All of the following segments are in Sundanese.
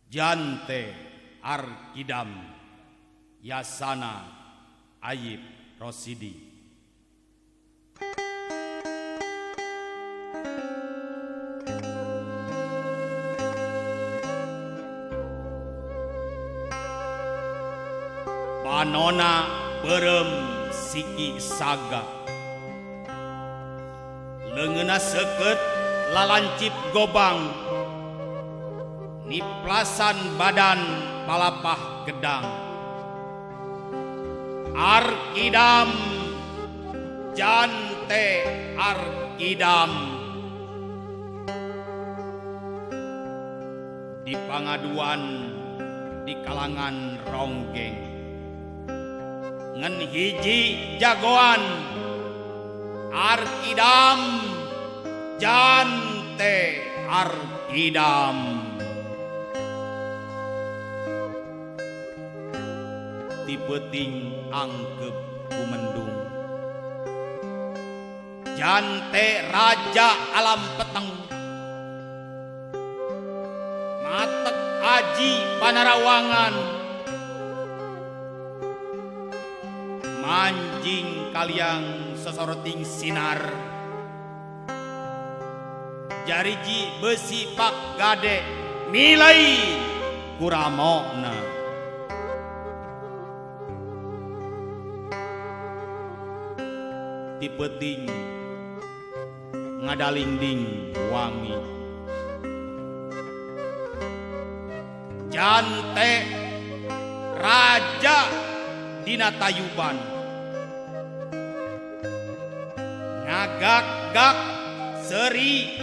Jante Arkidam Yasana Ayib Rosidi. Panona berem siki saga, leungeuna seukeut lalancip gobang, niplasan badan palapah gedang. Arkidam Jante Arkidam di pangaduan di kalangan ronggeng, ngen hiji jagoan Arkidam Jante Arkidam. Ti peuting angkep kumendung, Jante raja alam peteng, matek aji panarawangan, manjing kaliang sesoroting sinar, jariji besi pak gade nilai kuramona. Ti peuting ngadalingding wangi, Jante raja dina Tayuban, ngagak-gak seri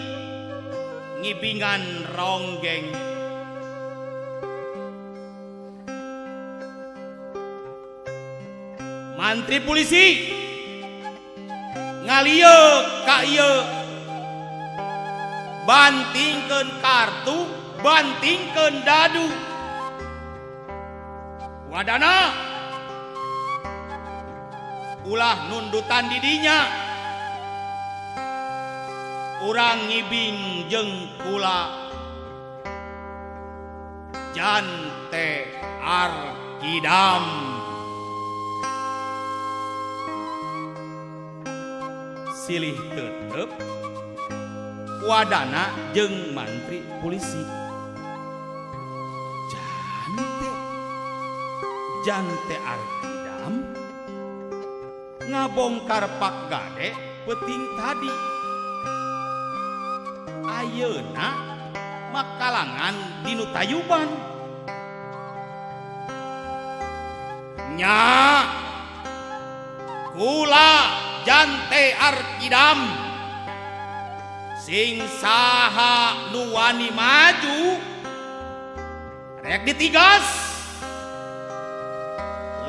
ngibingan ronggeng. Mantri polisi ngalieu ka ieu, bantingkeun kartu, bantingkeun dadu. Wadana ulah nundutan didinya, urang ngibing jeung kula Jante Arkidam. Silih tetep wadana jeung mantri polisi. Jante Arkidam ngabongkar pak gade peuting tadi, ayeuna makalangan dinu Tayuban. Nya kula Jante Arkidam sing saha nu wani maju rek ditigas,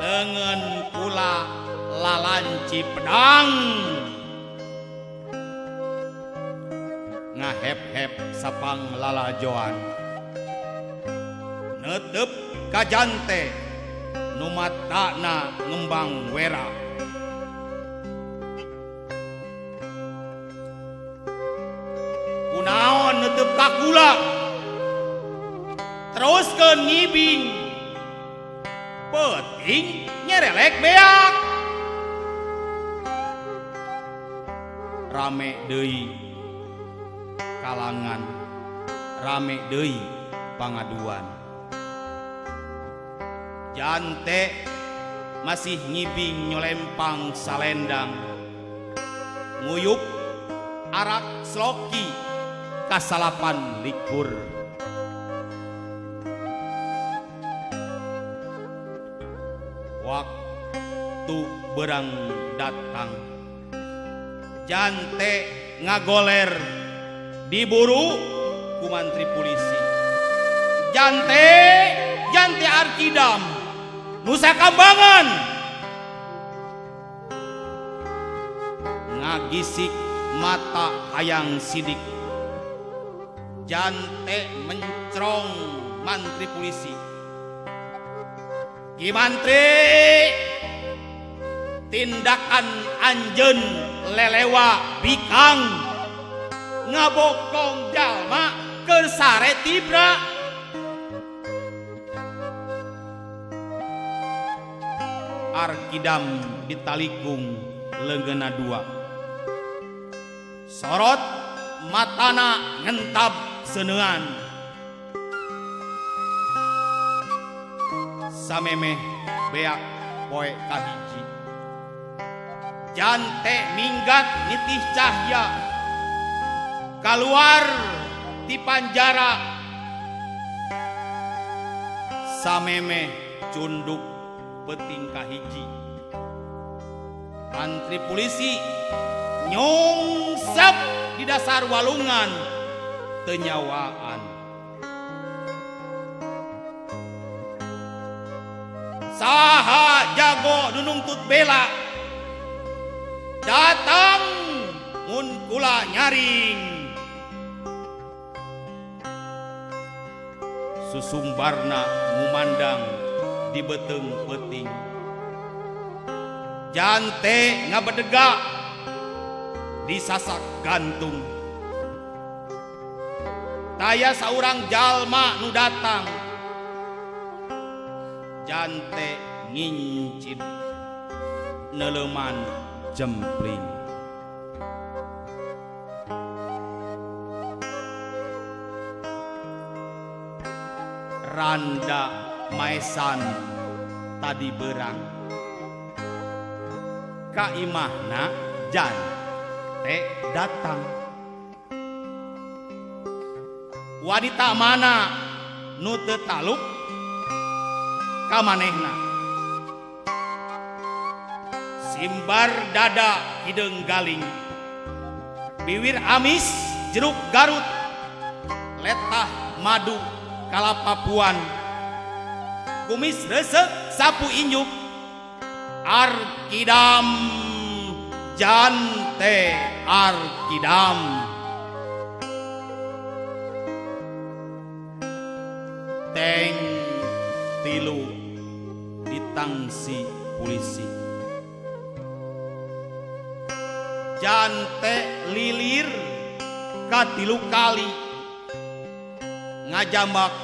leungeun kula lalanci pedang, ngahep-hep sapang lalajoan, neuteup ka Jante nu matana ngembang wera. Kunaon neuteup ka kula, teruskeun ngibing, peuting nyerelek beak. Rame deui kalangan, rame deui pangaduan. Jante masih ngibing nyolempang salendang, nguyup arak sloki kasalapan likur. Waktu berang datang, Jante ngagoler diburu ku mantri polisi. Jante Arkidam Nusa Kambangan ngagisik mata hayang sidik. Jante mencrong mantri polisi. Ki mantri, tindakan anjeun lelewa bikang ngabokong jalma keur sare tibra. arkidam ditalikung leungeunna dua. Sorot matana ngentab seuneuan. Samemeh beak poe kahiji. Jante minggat nitih cahya keluar di panjara. Samemeh cunduk peting kahiji. Mantri polisi nyongsep di dasar walungan tenyawaan. Saha jago nununtut bela datang mun kula nyaring. Susumbarna ngumandang di beteng peting. Jante ngabedega di sasak gantung. Taya saurang jalma nu datang. Jante ngincit neleuman jempling. Randa maesan tadi berang ka imahna jante datang. Wanita mana nu teu taluk ka manehna. Simbar dada hideung galing, biwir amis jeruk Garut, letah madu kalapapuan, kumis resek sapu injuk, arkidam jante arkidam. Teng tilu ditangsi polisi. Jante lilir katilu kali ngajambak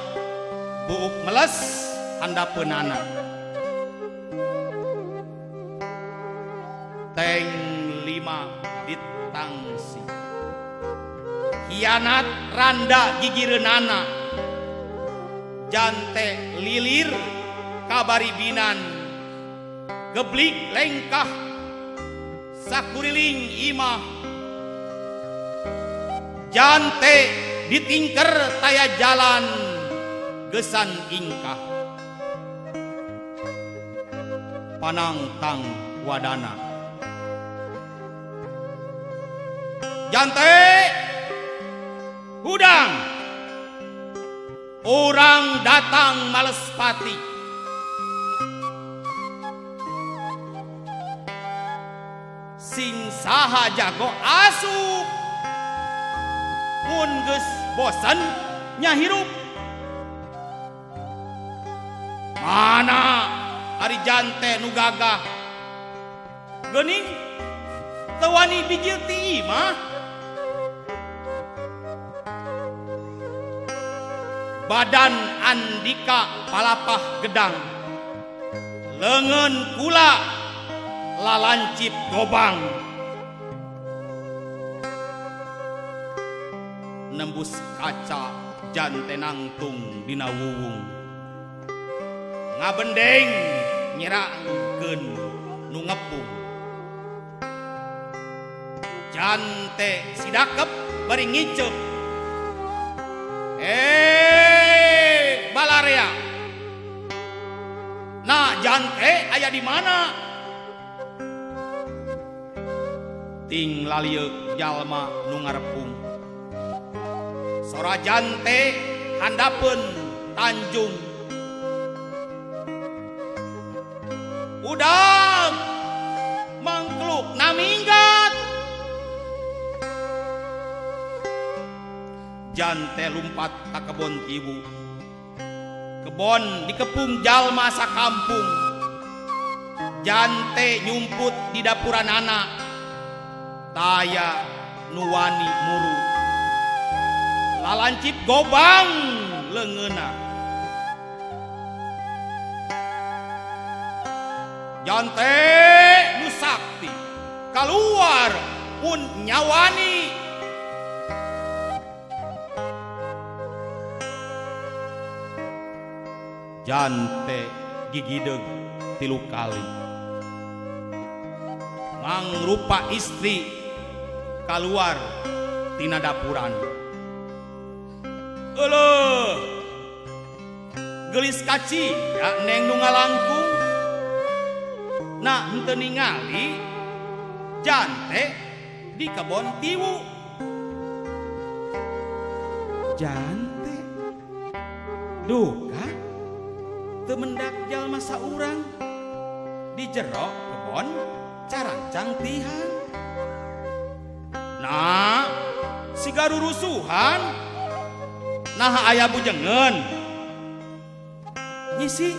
buuk meles handapeunana. Teng lima ditangsi. Hianat randa gigireunana. Jante lilir kabaribinan geblik lengkah sakuriling imah. Jante ditingker taya jalan gesan ingkah. Panangtang wadana. Jante hudang orang datang males pati. Sing saha jago asup mun geus bosen nya hirup. Mana ari jante nu gagah geuning teu wani bijil ti imah. Badan Andika palapah gedang, leungeun kula lalancip gobang. Nembus kaca jante nangtung dina wuwung, ngabendeng nyerangkeun nu ngepung. Jante sidakep bari ngicep. Balarea. Nah, jante aya di mana? Ting lalieuk jalma nu ngarepung. Sora jante handapeun Tanjung. Udang mangkluk naminggat. Jante lumpat ka kebon ibu. Kebon dikepung jalma sakampung. Jante nyumput di dapuran anak. Taya nuwani muru. Lalancip gobang leungeuna. jante nu sakti keluar pun nyawani jante gigideg tilu kali mangrupa istri keluar tina dapuran gelis kaci ya neng nu ngalangkung nah henteu ningali jante di kebon tiwu jante duka teu mendak jalma saurang di jero kebon carancang tihan nah siga rurusuhan nah aya bujengen ngisi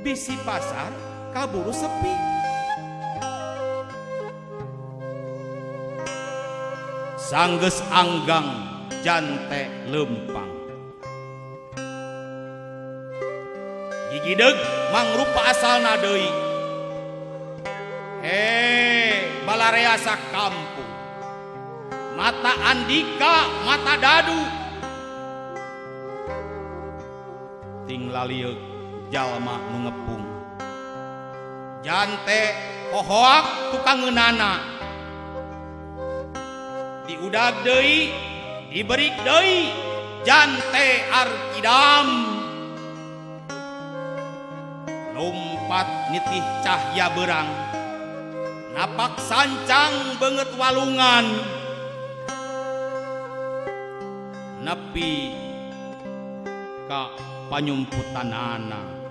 bisi pasar kaburu sepi sanggeus anggang jante lempang gigideg mangrupa asalna deui balarea sakampung mata Andika mata Dadu ting lalieug jalma nu ngepung jante pohoak tukang ngeunana diudag deui diberi deui jante arkidam lompat nitih cahya berang napak sancang banget walungan nepi ka panyumputanana